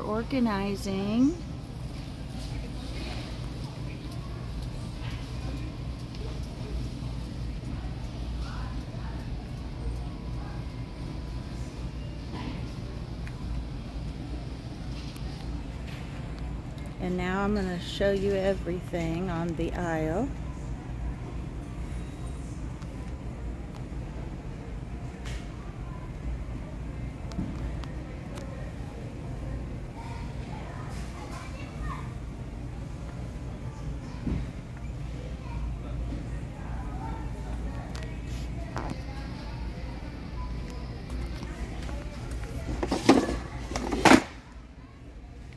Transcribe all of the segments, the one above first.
organizing. And now I'm going to show you everything on the aisle.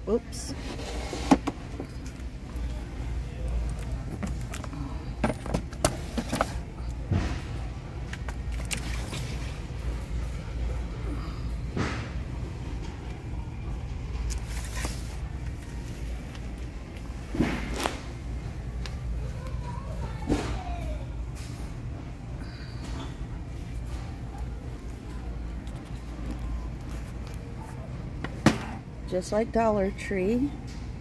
Oops. Just like Dollar Tree,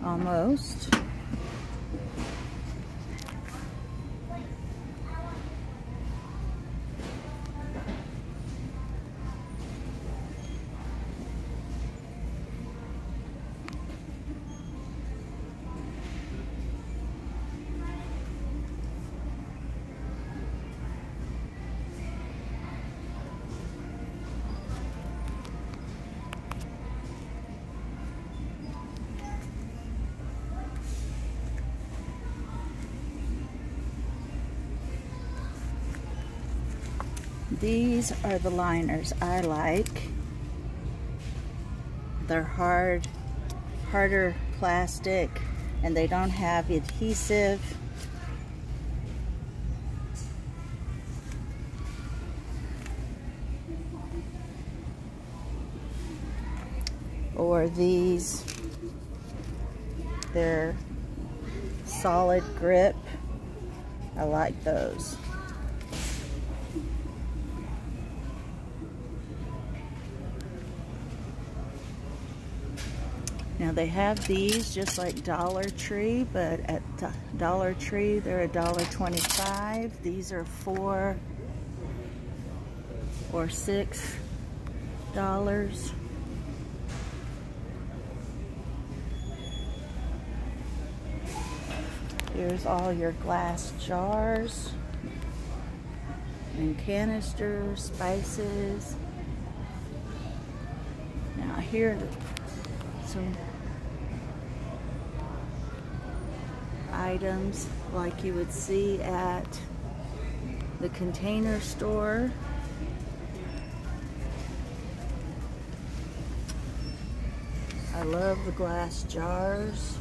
almost. These are the liners I like. They're harder plastic, and they don't have adhesive. Or these, they're solid grip. I like those. Now they have these just like Dollar Tree, but at Dollar Tree they're $1.25. These are $4 or $6. Here's all your glass jars and canisters, spices. Now here are some items like you would see at the Container Store. I love the glass jars.